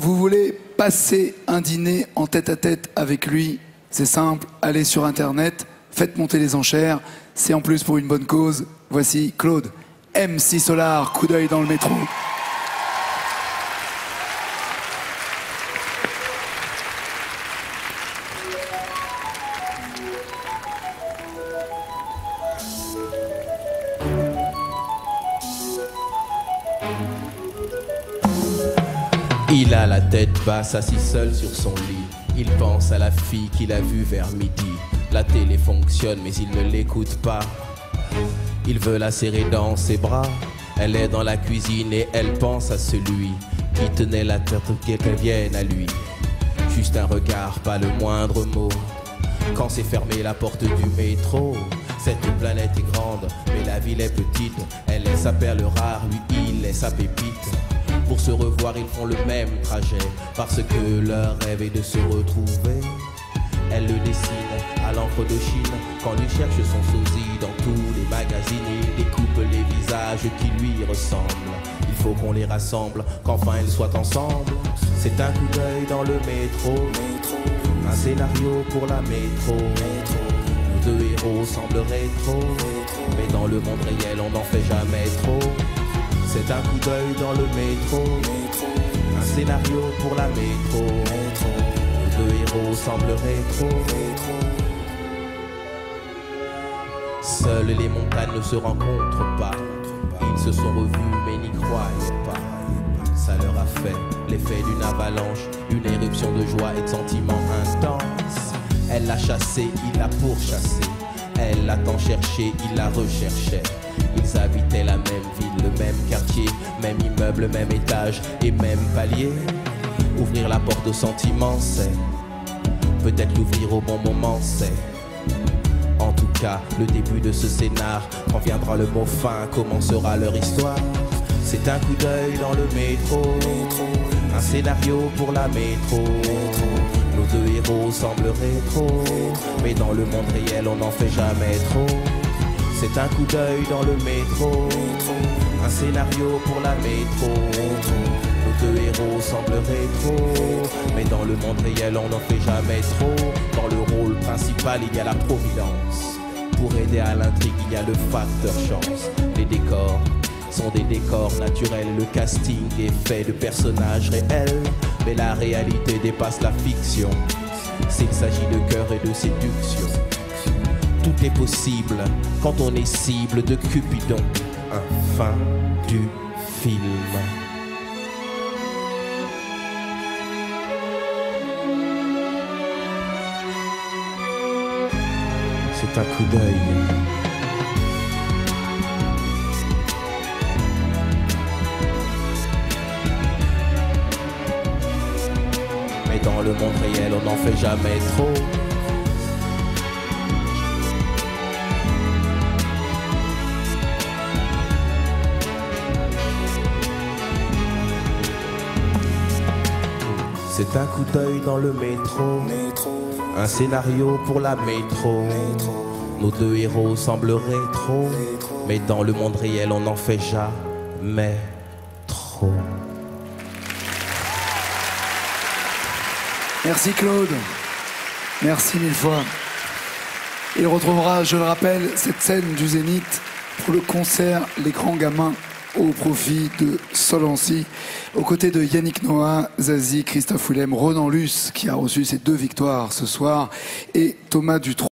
vous voulez passer un dîner en tête-à-tête avec lui, c'est simple, allez sur Internet, faites monter les enchères, c'est en plus pour une bonne cause. Voici Claude, MC Solar, coup d'œil dans le métro. Il a la tête basse, assis seul sur son lit. Il pense à la fille qu'il a vue vers midi. La télé fonctionne mais il ne l'écoute pas. Il veut la serrer dans ses bras. Elle est dans la cuisine et elle pense à celui qui tenait la tête pour qu'elle vienne à lui. Juste un regard, pas le moindre mot. Quand s'est fermée la porte du métro. Cette planète est grande mais la ville est petite. Elle est sa perle rare, lui il est sa pépite. Pour se revoir, ils font le même trajet parce que leur rêve est de se retrouver. Elle le dessine à l'encre de Chine quand lui cherche son sosie dans tous les magazines. Il découpe les visages qui lui ressemblent. Il faut qu'on les rassemble, qu'enfin ils soient ensemble. C'est un coup d'œil dans le métro, un scénario pour la métro. Nos deux héros semblent rétro, mais dans le monde réel on n'en fait jamais trop. C'est un coup d'œil dans le métro, un scénario pour la métro. Nos deux héros semblent rétro. Seules les montagnes ne se rencontrent pas. Ils se sont revus mais n'y croyaient pas. Ça leur a fait l'effet d'une avalanche, une éruption de joie et de sentiments intenses. Elle l'a chassé, il l'a pourchassé. Elle l'a tant cherché, il la recherchait. Ils habitaient la même ville, le même quartier, même immeuble, même étage et même palier. Ouvrir la porte aux sentiments, c'est peut-être l'ouvrir au bon moment, c'est en tout cas le début de ce scénar. Quand viendra le mot fin, commencera leur histoire. C'est un coup d'œil dans le métro, un scénario pour la métro. Nos deux héros semblent rétro, mais dans le monde réel on n'en fait jamais trop. C'est un coup d'œil dans le métro, un scénario pour la métro. Nos deux héros semblent rétro, mais dans le monde réel on n'en fait jamais trop. Dans le rôle principal il y a la providence. Pour aider à l'intrigue il y a le facteur chance. Les décors sont des décors naturels. Le casting est fait de personnages réels, mais la réalité dépasse la fiction. S'il s'agit de cœur et de séduction, tout est possible quand on est cible de Cupidon. Fin du film. C'est un coup d'œil. Mais dans le monde réel on n'en fait jamais trop. C'est un coup d'œil dans le métro, un scénario pour la métro. Nos deux héros semblent rétro, mais dans le monde réel on n'en fait jamais trop. Merci Claude, merci mille fois. Il retrouvera, je le rappelle, cette scène du Zénith pour le concert Les Grands Gamins au profit de Solancy, aux côtés de Yannick Noah, Zazie, Christophe Willem, Ronan Luce qui a reçu ses 2 victoires ce soir et Thomas Dutronc.